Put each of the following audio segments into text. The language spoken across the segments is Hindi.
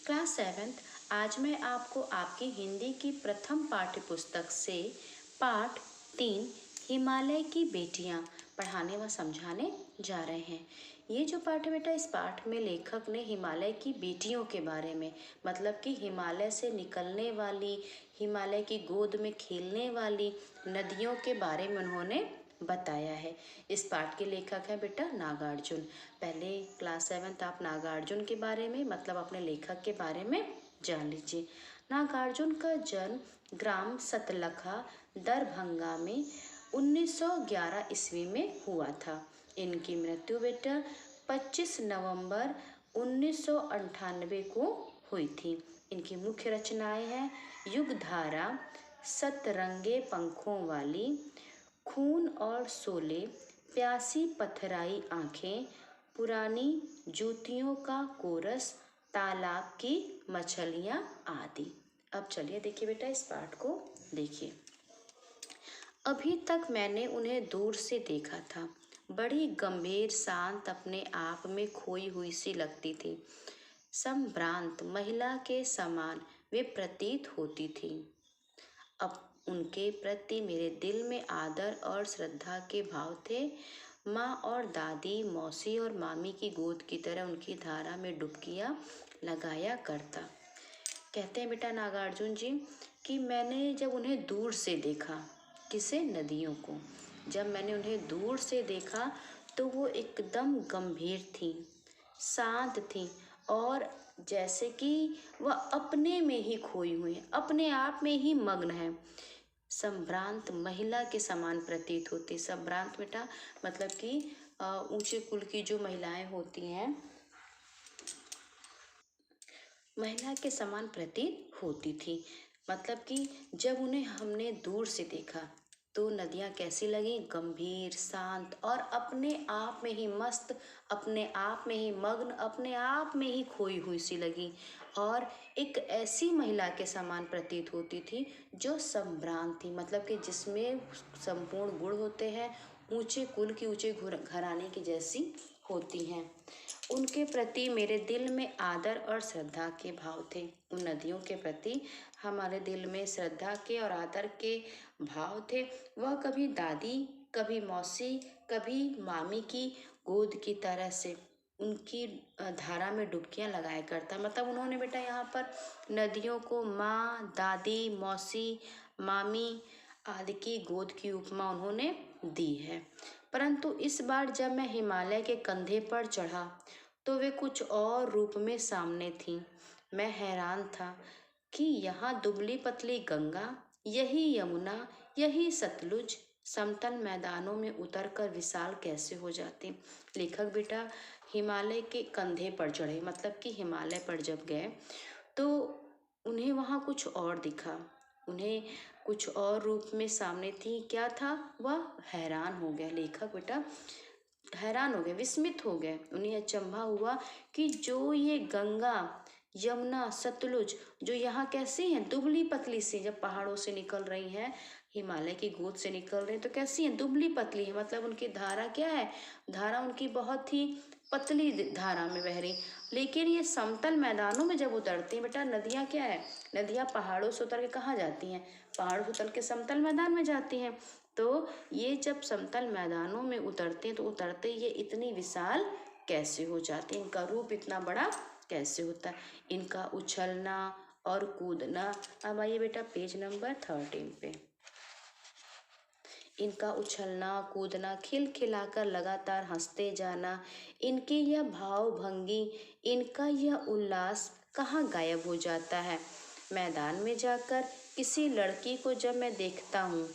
Class 7th। आज मैं आपको आपकी हिंदी की प्रथम पाठ्य पुस्तक से पाठ 3 हिमालय की बेटियां पढ़ाने व समझाने जा रहे हैं। ये जो पाठ है बेटा, इस पाठ में लेखक ने हिमालय की बेटियों के बारे में, मतलब कि हिमालय से निकलने वाली, हिमालय की गोद में खेलने वाली नदियों के बारे में उन्होंने बताया है। इस पाठ के लेखक हैं बेटा नागार्जुन। पहले क्लास 7th आप नागार्जुन के बारे में, मतलब अपने लेखक के बारे में जान लीजिए। नागार्जुन का जन्म ग्राम सतलखा, दरभंगा में 1911 ईस्वी में हुआ था। इनकी मृत्यु बेटा 25 नवंबर 1998 को हुई थी। इनकी मुख्य रचनाएं हैं युगधारा, सतरंगे पंखों वाली, खून और शोले, प्यासी पथराई आंखें, पुरानी जूतियों का कोरस, तालाब की मछलियाँ आदि। अब चलिए देखिए बेटा, इस पाठ को देखिए। अभी तक मैंने उन्हें दूर से देखा था। बड़ी गंभीर, शांत, अपने आप में खोई हुई सी लगती थी। संभ्रांत महिला के समान वे प्रतीत होती थी। अब उनके प्रति मेरे दिल में आदर और श्रद्धा के भाव थे। माँ और दादी, मौसी और मामी की गोद की तरह उनकी धारा में डुबकियाँ लगाया करता। कहते हैं बेटा नागार्जुन जी कि मैंने जब उन्हें दूर से देखा, किसे? नदियों को। जब मैंने उन्हें दूर से देखा तो वो एकदम गंभीर थी, शांत थी और जैसे कि वह अपने में ही खोई हुई है, अपने आप में ही मग्न है। संभ्रांत महिला के समान प्रतीत होती। संभ्रांत बेटा मतलब कि ऊंचे कुल की जो महिलाएं होती हैं, महिला के समान प्रतीत होती थी। मतलब कि जब उन्हें हमने दूर से देखा तो नदियाँ कैसी लगी? गंभीर, शांत और अपने आप में ही मस्त, अपने आप में ही मग्न, अपने आप में ही खोई हुई सी लगी। और एक ऐसी महिला के समान प्रतीत होती थी जो संभ्रांत थी, मतलब कि जिसमें संपूर्ण गुण होते हैं, ऊंचे कुल की, ऊंचे घराने की जैसी होती हैं। उनके प्रति मेरे दिल में आदर और श्रद्धा के भाव थे। उन नदियों के प्रति हमारे दिल में श्रद्धा के और आदर के भाव थे। वह कभी दादी, कभी मौसी, कभी मामी की गोद की तरह से उनकी धारा में डुबकियां लगाया करता। मतलब उन्होंने बेटा यहाँ पर नदियों को माँ, दादी, मौसी, मामी आदि की गोद की उपमा उन्होंने दी है। परंतु इस बार जब मैं हिमालय के कंधे पर चढ़ा तो वे कुछ और रूप में सामने थीं। मैं हैरान था कि यहाँ दुबली पतली गंगा, यही यमुना, यही सतलुज समतल मैदानों में उतरकर विशाल कैसे हो जाती। लेखक बेटा हिमालय के कंधे पर चढ़े, मतलब कि हिमालय पर जब गए तो उन्हें वहाँ कुछ और दिखा, उन्हें कुछ और रूप में सामने थी। क्या था? वह हैरान हो गया। लेखक बेटा हैरान हो गए, विस्मित हो गए। उन्हें अचंभा हुआ कि जो ये गंगा, यमुना, सतलुज जो यहाँ कैसी हैं? दुबली पतली सी, जब पहाड़ों से निकल रही हैं, हिमालय की गोद से निकल रही हैं, तो कैसी हैं? दुबली पतली है। मतलब उनकी धारा क्या है? धारा उनकी बहुत ही पतली धारा में बह रही। लेकिन ये समतल मैदानों में जब उतरती हैं बेटा, नदियाँ क्या है? नदियाँ पहाड़ों से उतर के कहाँ जाती हैं? पहाड़ों से उतर के समतल मैदान में जाती हैं। तो ये जब समतल मैदानों में उतरते हैं तो उतरते ये इतनी विशाल कैसे हो जाते हैं? इनका रूप इतना बड़ा कैसे होता है? इनका उछलना और कूदना। अब आइए बेटा पेज नंबर 13 पे। इनका उछलना कूदना, खिलखिलाकर लगातार हंसते जाना, इनकी यह भाव भंगी, इनका यह उल्लास कहाँ गायब हो जाता है? मैदान में जाकर किसी लड़की को जब मैं देखता हूँ,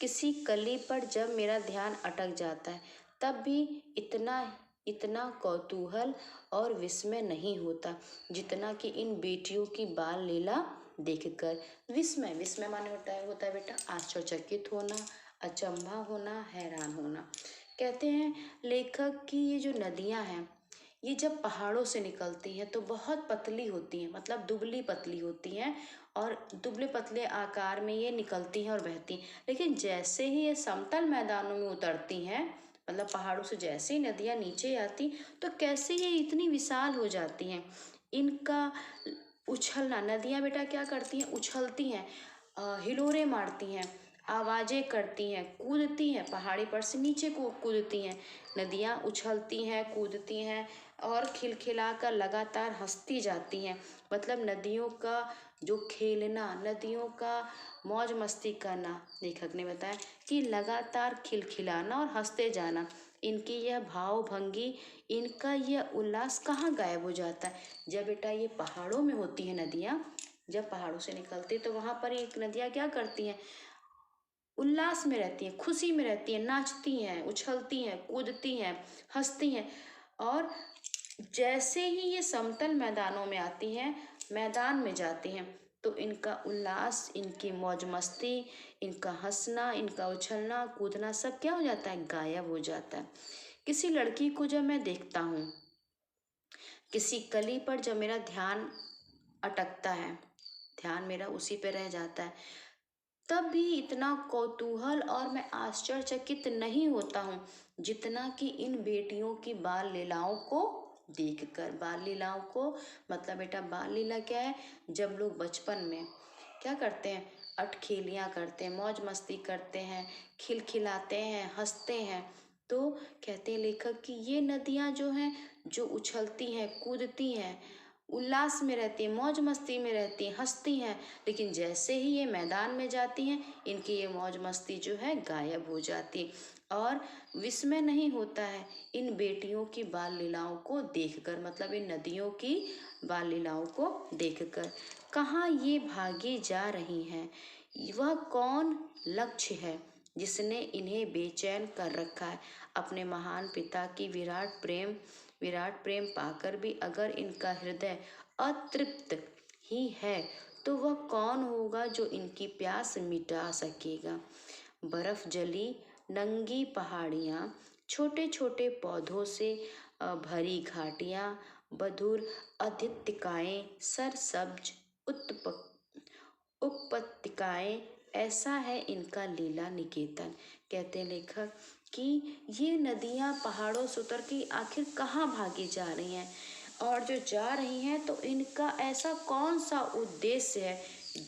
किसी कली पर जब मेरा ध्यान अटक जाता है, तब भी इतना इतना कौतूहल और विस्मय नहीं होता जितना कि इन बेटियों की बाल लीला देखकर। विस्मय, विस्मय माने होता है बेटा आश्चर्यचकित होना, अचंभा होना, हैरान होना। कहते हैं लेखक की ये जो नदियाँ हैं, ये जब पहाड़ों से निकलती हैं तो बहुत पतली होती हैं, मतलब दुबली पतली होती हैं और दुबले पतले आकार में ये निकलती हैं और बहती हैं। लेकिन जैसे ही ये समतल मैदानों में उतरती हैं मतलब पहाड़ों से जैसे ही नदियाँ नीचे आती तो कैसे ये इतनी विशाल हो जाती हैं। इनका उछलना, नदियाँ बेटा क्या करती हैं, उछलती हैं, हिलोरे मारती हैं, आवाज़ें करती हैं, कूदती हैं, पहाड़ी पर से नीचे को कूदती हैं। नदियाँ उछलती हैं, कूदती हैं और खिलखिलाकर लगातार हंसती जाती हैं। मतलब नदियों का जो खेलना, नदियों का मौज मस्ती करना, लेखक ने बताया कि लगातार खिलखिलाना और हंसते जाना, इनकी यह भाव भंगी, इनका यह उल्लास कहाँ गायब हो जाता है। जब बेटा ये पहाड़ों में होती है नदियाँ, जब पहाड़ों से निकलती तो वहाँ पर एक नदियाँ क्या करती हैं, उल्लास में रहती हैं, खुशी में रहती हैं, नाचती हैं, उछलती हैं, कूदती हैं, हंसती हैं। और जैसे ही ये समतल मैदानों में आती हैं, मैदान में जाती हैं, तो इनका उल्लास, इनकी मौज मस्ती, इनका हंसना, इनका उछलना कूदना सब क्या हो जाता है, गायब हो जाता है। किसी लड़की को जब मैं देखता हूँ, किसी कली पर जब मेरा ध्यान अटकता है, ध्यान मेरा उसी पे रह जाता है, तब भी इतना कौतूहल और मैं आश्चर्यचकित नहीं होता हूँ जितना कि इन बेटियों की बाल लीलाओं को देखकर। बाल लीलाओं को मतलब बेटा, बाल लीला क्या है, जब लोग बचपन में क्या करते हैं, अटखेलियाँ करते हैं, मौज मस्ती करते हैं, खिलखिलाते हैं, हंसते हैं, तो कहते हैं लेखक कि ये नदियाँ जो हैं, जो उछलती हैं, कूदती हैं, उल्लास में रहती हैं, मौज मस्ती में रहती हैं, हंसती हैं, लेकिन जैसे ही ये मैदान में जाती हैं, इनकी ये मौज मस्ती जो है गायब हो जाती है। और विस्मय नहीं होता है इन बेटियों की बाल लीलाओं को देखकर, मतलब इन नदियों की बाल लीलाओं को देखकर। कहाँ ये भागी जा रही हैं, वह कौन लक्ष्य है जिसने इन्हें बेचैन कर रखा है। अपने महान पिता की विराट प्रेम पाकर भी अगर इनका हृदय अतृप्त ही है, तो वह कौन होगा जो इनकी प्यास मिटा सकेगा। बर्फ जली नंगी पहाड़ियाँ, छोटे छोटे पौधों से भरी घाटियाँ, मधुर अधित्तिकाएँ, सरसब्ज उपत्यकाएं, ऐसा है इनका लीला निकेतन। कहते हैं लेखक कि ये नदियाँ पहाड़ों से उतर के आखिर कहाँ भागी जा रही हैं, और जो जा रही हैं तो इनका ऐसा कौन सा उद्देश्य है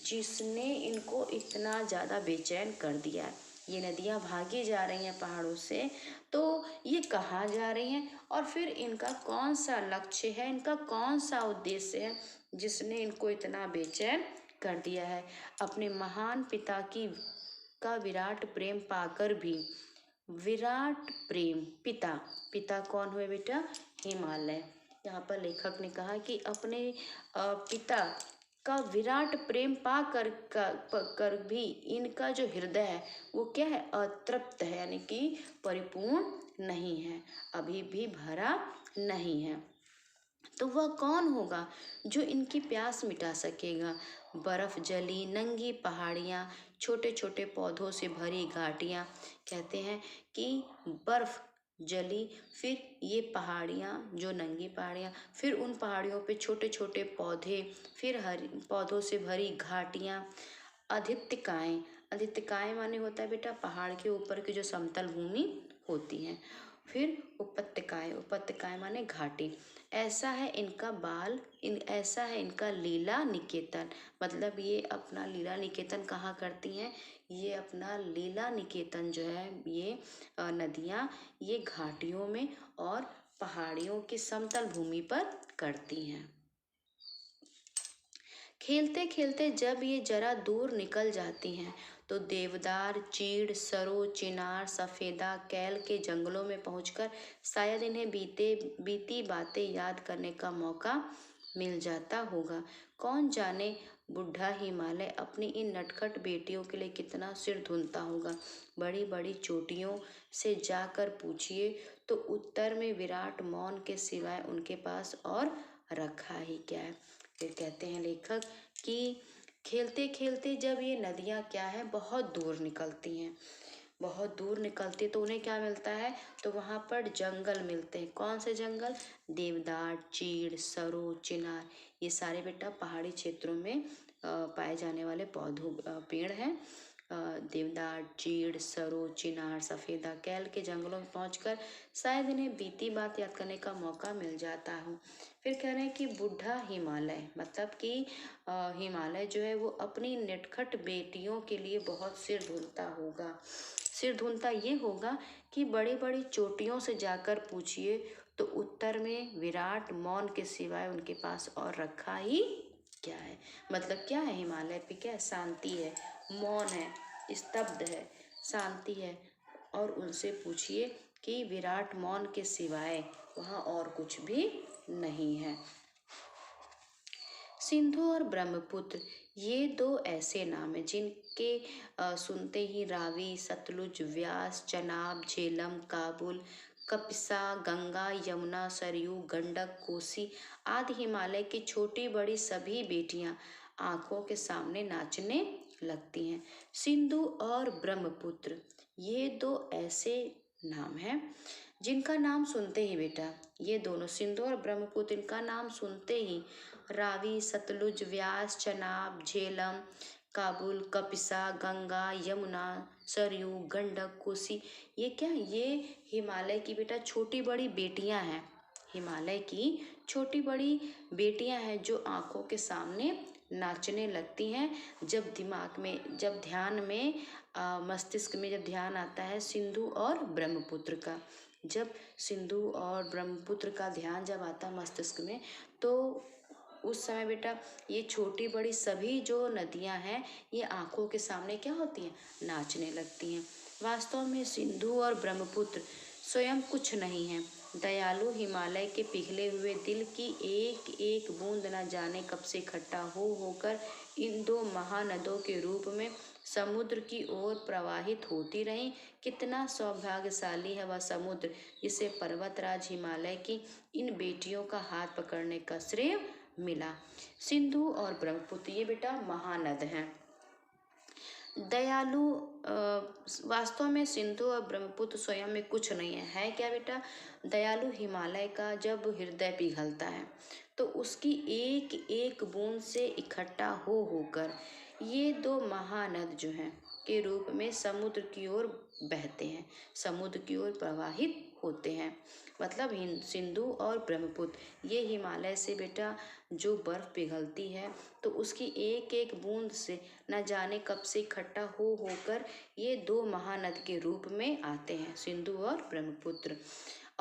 जिसने इनको इतना ज़्यादा बेचैन कर दिया है। ये नदियाँ भागी जा रही हैं पहाड़ों से, तो ये कहाँ जा रही हैं, और फिर इनका कौन सा लक्ष्य है, इनका कौन सा उद्देश्य है जिसने इनको इतना बेचैन कर दिया है। अपने महान पिता की का विराट प्रेम पाकर भी, विराट प्रेम, पिता, पिता कौन हुए बेटा, हिमालय। यहाँ पर लेखक ने कहा कि अपने पिता का विराट प्रेम पा कर भी इनका जो हृदय है वो क्या है, अतृप्त है, यानी कि परिपूर्ण नहीं है, अभी भी भरा नहीं है। तो वह कौन होगा जो इनकी प्यास मिटा सकेगा। बर्फ जली नंगी पहाड़ियाँ, छोटे छोटे पौधों से भरी घाटियाँ, कहते हैं कि बर्फ जली, फिर ये पहाड़ियाँ, जो नंगी पहाड़ियाँ, फिर उन पहाड़ियों पे छोटे छोटे पौधे, फिर हरी पौधों से भरी घाटियाँ, अधित्तिकाएँ, अधित्तिकाएँ माने होता है बेटा पहाड़ के ऊपर की जो समतल भूमि होती है, फिर उपत्यकाएँ, उपत्यकाएँ माने घाटी। ऐसा है इनका ऐसा है इनका लीला निकेतन। मतलब ये अपना लीला निकेतन कहाँ करती हैं, ये अपना लीला निकेतन जो है ये नदियाँ ये घाटियों में और पहाड़ियों की समतल भूमि पर करती हैं। खेलते खेलते जब ये जरा दूर निकल जाती हैं तो देवदार, चीड़, सरो, चिनार, सफेदा, कैल के जंगलों में पहुंचकर शायद इन्हें बीती बातें याद करने का मौका मिल जाता होगा। कौन जाने बुढ़ा हिमालय अपनी इन नटखट बेटियों के लिए कितना सिर धुनता होगा। बड़ी बड़ी चोटियों से जाकर पूछिए तो उत्तर में विराट मौन के सिवाय उनके पास और रखा ही क्या है। फिर कहते हैं लेखक कि खेलते खेलते जब ये नदियाँ क्या है बहुत दूर निकलती हैं, बहुत दूर निकलती तो उन्हें क्या मिलता है, तो वहाँ पर जंगल मिलते हैं। कौन से जंगल, देवदार, चीड़, सरो, चिनार, ये सारे बेटा पहाड़ी क्षेत्रों में पाए जाने वाले पेड़ हैं। देवदार, चीड़, सरो, चिनार, सफ़ेदा, कैल के जंगलों में पहुंचकर शायद इन्हें बीती बात याद करने का मौका मिल जाता हो। फिर कह रहे हैं कि बूढ़ा हिमालय, मतलब कि हिमालय जो है वो अपनी नटखट बेटियों के लिए बहुत सिर धुनता होगा। सिर धुनता ये होगा कि बड़ी बड़ी चोटियों से जाकर पूछिए तो उत्तर में विराट मौन के सिवाय उनके पास और रखा ही क्या है। मतलब क्या है, हिमालय पे क्या है, शांति है, मौन है, स्तब्ध है, शांति है। और उनसे पूछिए कि विराट मौन के सिवाय वहाँ और कुछ भी नहीं है। सिंधु और ब्रह्मपुत्र ये दो ऐसे नाम हैं जिनके सुनते ही रावी, सतलुज, व्यास, चनाब, झेलम, काबुल, कपिसा, गंगा, यमुना, सरयू, गंडक, कोसी आदि हिमालय की छोटी बड़ी सभी बेटियां आंखों के सामने नाचने लगती हैं। सिंधु और ब्रह्मपुत्र ये दो ऐसे नाम हैं जिनका नाम सुनते ही बेटा, ये दोनों सिंधु और ब्रह्मपुत्र, इनका नाम सुनते ही रावी, सतलुज, व्यास, चनाब, झेलम, काबुल, कपिसा, गंगा, यमुना, सरयू, गंडक, कोसी, ये क्या, ये हिमालय की बेटा छोटी बड़ी बेटियां हैं। हिमालय की छोटी बड़ी बेटियां हैं जो आंखों के सामने नाचने लगती हैं जब दिमाग में, जब ध्यान में, मस्तिष्क में जब ध्यान आता है सिंधु और ब्रह्मपुत्र का। जब सिंधु और ब्रह्मपुत्र का ध्यान जब आता है मस्तिष्क में, तो उस समय बेटा ये छोटी बड़ी सभी जो नदियां हैं ये आंखों के सामने क्या होती हैं, नाचने लगती हैं। वास्तव में सिंधु और ब्रह्मपुत्र स्वयं कुछ नहीं है। दयालु हिमालय के पिघले हुए दिल की एक एक बूंद न जाने कब से इकट्ठा हो होकर इन दो महानदों के रूप में समुद्र की ओर प्रवाहित होती रही। कितना सौभाग्यशाली है वह समुद्र जिसे पर्वतराज हिमालय की इन बेटियों का हाथ पकड़ने का श्रेय मिला। सिंधु और ब्रह्मपुत्र ये बेटा महानद हैं। दयालु वास्तव में सिंधु और ब्रह्मपुत्र स्वयं में कुछ नहीं है क्या बेटा। दयालु हिमालय का जब हृदय पिघलता है तो उसकी एक एक बूंद से इकट्ठा हो होकर ये दो महानद जो हैं के रूप में समुद्र की ओर बहते हैं, समुद्र की ओर प्रवाहित होते हैं। मतलब सिंधु और ब्रह्मपुत्र ये हिमालय से बेटा जो बर्फ पिघलती है तो उसकी एक एक बूंद से न जाने कब से इकट्ठा हो होकर ये दो महानद के रूप में आते हैं, सिंधु और ब्रह्मपुत्र।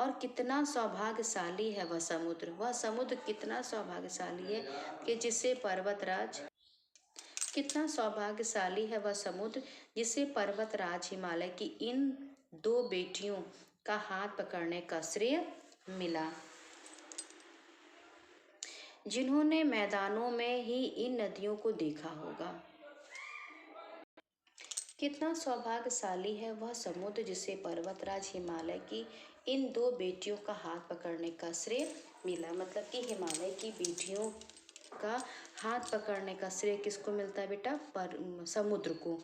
और कितना सौभाग्यशाली है वह समुद्र कितना सौभाग्यशाली है कि जिसे पर्वतराज, कितना सौभाग्यशाली है वह समुद्र जिसे पर्वतराज हिमालय की इन दो बेटियों का हाथ पकड़ने का श्रेय मिला, जिन्होंने मैदानों में ही इन नदियों को देखा होगा। कितना सौभाग्यशाली है वह समुद्र जिसे पर्वतराज हिमालय की इन दो बेटियों का हाथ पकड़ने का श्रेय मिला। मतलब कि हिमालय की बेटियों का हाथ पकड़ने का श्रेय किसको मिलता है बेटा, पर समुद्र को,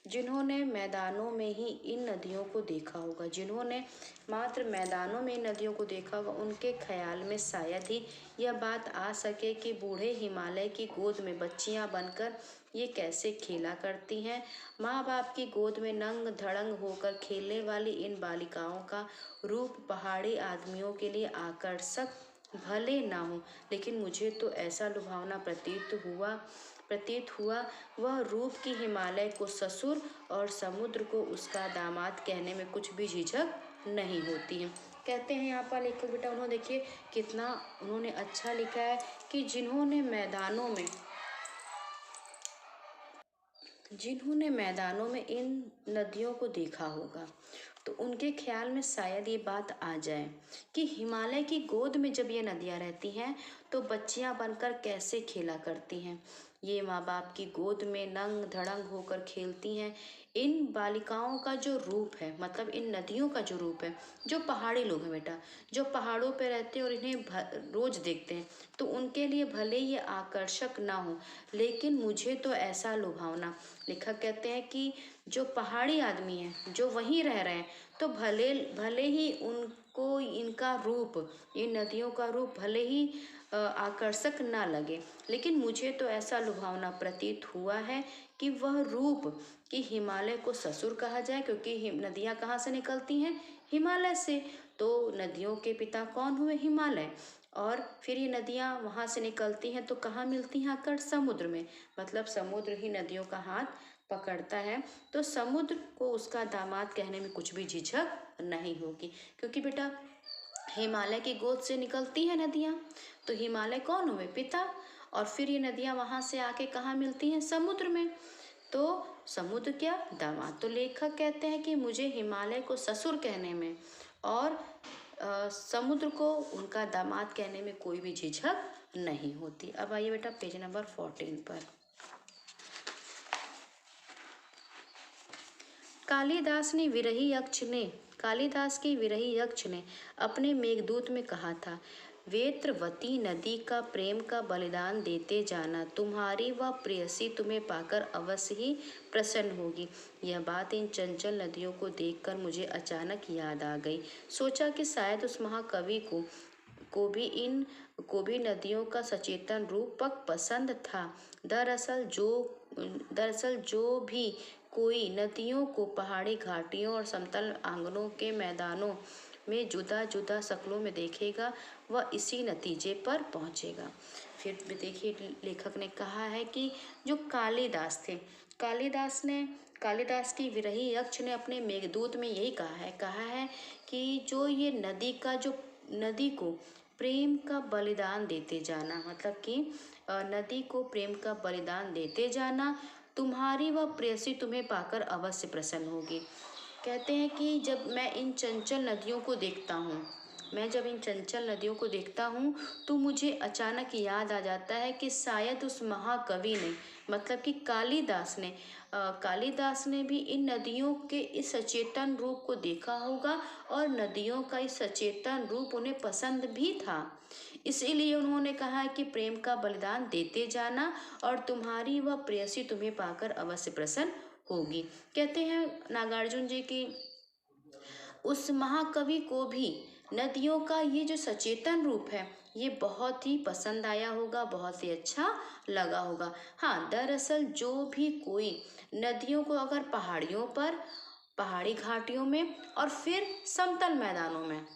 जिन्होंने मैदानों में ही इन नदियों को देखा होगा। जिन्होंने मात्र मैदानों में इन नदियों को देखा होगा उनके ख्याल में शायद ही यह बात आ सके कि बूढ़े हिमालय की गोद में बच्चियां बनकर ये कैसे खेला करती हैं। माँ बाप की गोद में नंग धड़ंग होकर खेलने वाली इन बालिकाओं का रूप पहाड़ी आदमियों के लिए आकर्षक भले ना हो, लेकिन मुझे तो ऐसा लुभावना प्रतीत हुआ वह रूप की हिमालय को ससुर और समुद्र को उसका दामाद कहने में कुछ भी झिझक नहीं होती है। कहते हैं यहाँ पर लेखक बेटा, उन्होंने देखिए कितना उन्होंने अच्छा लिखा है कि जिन्होंने मैदानों में इन नदियों को देखा होगा तो उनके ख्याल में शायद ये बात आ जाए कि हिमालय की गोद में जब ये नदियाँ रहती हैं तो बच्चियां बनकर कैसे खेला करती हैं। ये माँ बाप की गोद में नंग धड़ंग होकर खेलती हैं। इन बालिकाओं का जो रूप है, मतलब इन नदियों का जो रूप है, जो पहाड़ी लोग हैं बेटा, जो पहाड़ों पे रहते हैं और इन्हें रोज देखते हैं तो उनके लिए भले ये आकर्षक ना हो, लेकिन मुझे तो ऐसा लुभावना। लेखक कहते हैं कि जो पहाड़ी आदमी हैं जो वहीं रह रहे हैं तो भले ही को इनका रूप, ये नदियों का रूप भले ही आकर्षक ना लगे, लेकिन मुझे तो ऐसा लुभावना प्रतीत हुआ है कि वह रूप कि हिमालय को ससुर कहा जाए, क्योंकि नदियाँ कहाँ से निकलती हैं? हिमालय से। तो नदियों के पिता कौन हुए? हिमालय। और फिर ये नदियाँ वहाँ से निकलती हैं तो कहाँ मिलती हैं? आकर समुद्र में। मतलब समुद्र ही नदियों का हाथ पकड़ता है। तो समुद्र को उसका दामाद कहने में कुछ भी झिझक नहीं होगी, क्योंकि बेटा हिमालय की गोद से निकलती हैं नदियाँ। तो हिमालय कौन हुए? पिता। और फिर ये नदियाँ वहाँ से आके कहाँ मिलती हैं? समुद्र में। तो समुद्र क्या? दामाद। तो लेखक कहते हैं कि मुझे हिमालय को ससुर कहने में और समुद्र को उनका दामाद कहने में कोई भी झिझक नहीं होती। अब आइए बेटा पेज नंबर 14 पर। कालिदास की विरही यक्ष ने अपने मेघदूत में कहा था, वेत्रवती नदी का प्रेम का बलिदान देते जाना, तुम्हारी वह प्रेयसी तुम्हें पाकर अवश्य ही प्रसन्न होगी। यह बात इन चंचल नदियों को देखकर मुझे अचानक याद आ गई। सोचा कि शायद उस महाकवि को भी नदियों का सचेतन रूपक पसंद था। दरअसल जो भी कोई नदियों को पहाड़ी घाटियों और समतल आंगनों के मैदानों में जुदा जुदा शक्लों में देखेगा, वह इसी नतीजे पर पहुंचेगा। फिर भी देखिए लेखक ने कहा है कि जो कालिदास थे, कालिदास की विरही यक्ष ने अपने मेघदूत में यही कहा है कि जो ये नदी को प्रेम का बलिदान देते जाना, मतलब कि नदी को प्रेम का बलिदान देते जाना, तुम्हारी वह प्रेयसी तुम्हें पाकर अवश्य प्रसन्न होगी। कहते हैं कि जब मैं इन चंचल नदियों को देखता हूँ तो मुझे अचानक याद आ जाता है कि शायद उस महाकवि ने, मतलब कि कालिदास ने भी इन नदियों के इस सचेतन रूप को देखा होगा और नदियों का इस सचेतन रूप उन्हें पसंद भी था। इसीलिए उन्होंने कहा कि प्रेम का बलिदान देते जाना और तुम्हारी वह प्रेयसी तुम्हें पाकर अवश्य प्रसन्न होगी। कहते हैं नागार्जुन जी की उस महाकवि को भी नदियों का ये जो सचेतन रूप है ये बहुत ही पसंद आया होगा, बहुत ही अच्छा लगा होगा। हाँ, दरअसल जो भी कोई नदियों को अगर पहाड़ियों पर, पहाड़ी घाटियों में और फिर समतल मैदानों में,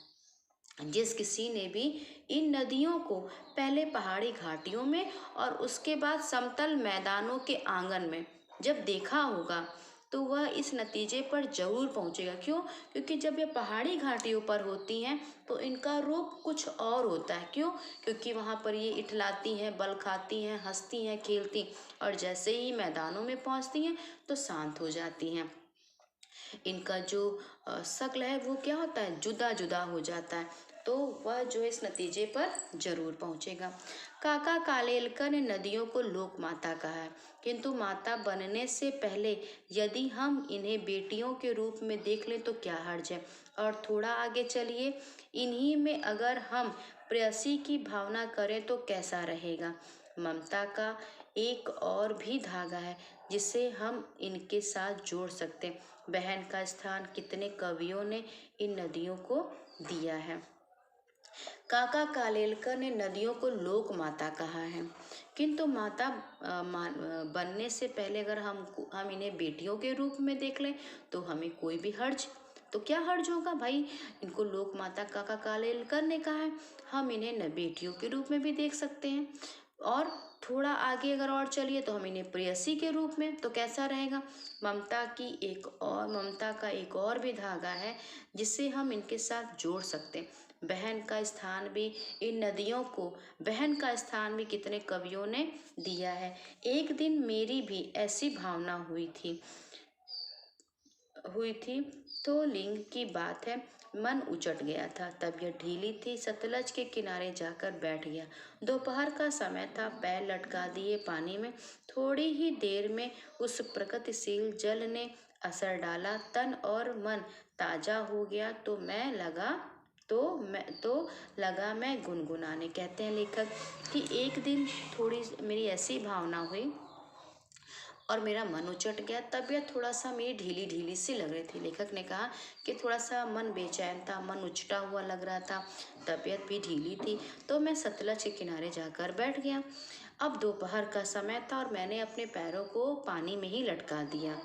जिस किसी ने भी इन नदियों को पहले पहाड़ी घाटियों में और उसके बाद समतल मैदानों के आंगन में जब देखा होगा तो वह इस नतीजे पर जरूर पहुंचेगा। क्यों? क्योंकि जब ये पहाड़ी घाटियों पर होती हैं तो इनका रूप कुछ और होता है। क्यों? क्योंकि वहाँ पर ये इठलाती हैं, बल खाती हैं, हंसती हैं, खेलती, और जैसे ही मैदानों में पहुँचती हैं तो शांत हो जाती हैं। इनका जो शक्ल है वो क्या होता है? जुदा जुदा हो जाता है। तो वह जो इस नतीजे पर जरूर पहुंचेगा। काका कालेलकर ने नदियों को लोक माता कहा है, किंतु माता बनने से पहले यदि हम इन्हें बेटियों के रूप में देख लें तो क्या हर्ज है। और थोड़ा आगे चलिए, इन्हीं में अगर हम प्रेयसी की भावना करें तो कैसा रहेगा। ममता का एक और भी धागा है जिसे हम इनके साथ जोड़ सकते हैं। बहन का स्थान कितने कवियों ने इन नदियों को दिया है। काका कालेलकर ने नदियों को लोक माता कहा है, किंतु माता बनने से पहले अगर हम इन्हें बेटियों के रूप में देख लें तो हमें कोई भी हर्ज, तो क्या हर्ज होगा भाई? इनको लोक माता काका कालेलकर ने कहा है, हम इन्हें न बेटियों के रूप में भी देख सकते हैं। और थोड़ा आगे अगर और चलिए तो हम इन्हें प्रेयसी के रूप में, तो कैसा रहेगा? ममता का एक और भी धागा है जिसे हम इनके साथ जोड़ सकते हैं। बहन का स्थान भी इन नदियों को, बहन का स्थान भी कितने कवियों ने दिया है। एक दिन मेरी भी ऐसी भावना हुई थी तो लिंग की बात है, मन उचट गया था। तबीयत ढीली थी, सतलज के किनारे जाकर बैठ गया। दोपहर का समय था, पैर लटका दिए पानी में। थोड़ी ही देर में उस प्रगतिशील जल ने असर डाला, तन और मन ताजा हो गया तो लगा मैं गुनगुनाने। कहते हैं लेखक कि एक दिन थोड़ी मेरी ऐसी भावना हुई, और मेरा मन उचट गया। तबीयत थोड़ा सा मेरी ढीली ढीली सी लग रही थी। लेखक ने कहा कि थोड़ा सा मन बेचैन था, मन उचटा हुआ लग रहा था, तबीयत भी ढीली थी। तो मैं सतलज के किनारे जाकर बैठ गया। अब दोपहर का समय था और मैंने अपने पैरों को पानी में ही लटका दिया।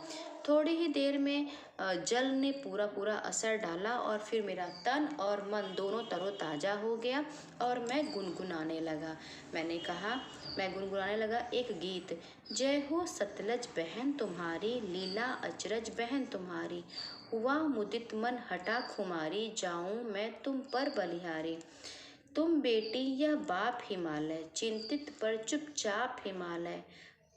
थोड़ी ही देर में जल ने पूरा पूरा असर डाला और फिर मेरा तन और मन दोनों तरोताज़ा हो गया और मैं गुनगुनाने लगा। मैं गुनगुनाने लगा एक गीत। जय हो सतलज बहन तुम्हारी, लीला अचरज बहन तुम्हारी, हुआ मुदित मन हटा खुमारी, जाऊं मैं तुम पर बलिहारी। तुम बेटी या बाप हिमालय, चिंतित पर चुपचाप हिमालय,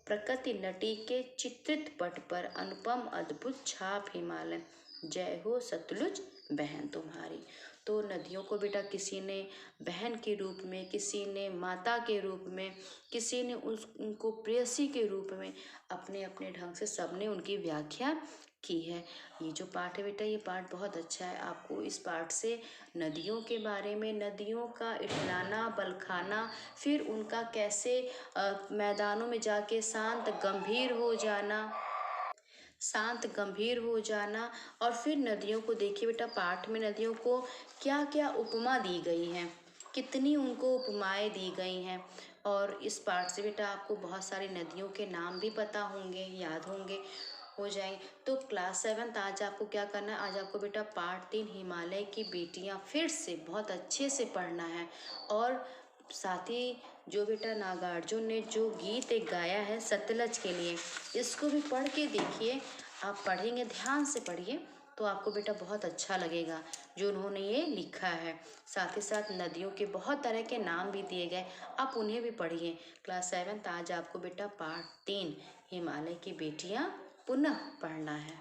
प्रकृति नटी के चित्रित पट पर अनुपम अद्भुत छाप हिमालय, जय हो सतलुज बहन तुम्हारी। तो नदियों को बेटा किसी ने बहन के रूप में, किसी ने माता के रूप में, किसी ने उनको प्रेयसी के रूप में, अपने अपने ढंग से सबने उनकी व्याख्या की है। ये जो पाठ है बेटा, ये पाठ बहुत अच्छा है। आपको इस पाठ से नदियों के बारे में, नदियों का इठलाना बलखाना, फिर उनका कैसे मैदानों में जाके शांत गंभीर हो जाना। और फिर नदियों को देखिए बेटा, पाठ में नदियों को क्या क्या उपमा दी गई हैं, कितनी उनको उपमाएं दी गई हैं। और इस पाठ से बेटा आपको बहुत सारी नदियों के नाम भी पता होंगे, याद होंगे, हो जाएंगे। तो क्लास 7 आज आपको क्या करना है, आज आपको बेटा पाठ 3 हिमालय की बेटियां फिर से बहुत अच्छे से पढ़ना है। और साथ ही जो बेटा नागार्जुन ने जो गीत एक गाया है सतलज के लिए, इसको भी पढ़ के देखिए। आप पढ़ेंगे, ध्यान से पढ़िए, तो आपको बेटा बहुत अच्छा लगेगा जो उन्होंने ये लिखा है। साथ ही साथ नदियों के बहुत तरह के नाम भी दिए गए, आप उन्हें भी पढ़िए। क्लास 7 आज आपको बेटा पाठ 3 हिमालय की बेटियां पुनः पढ़ना है।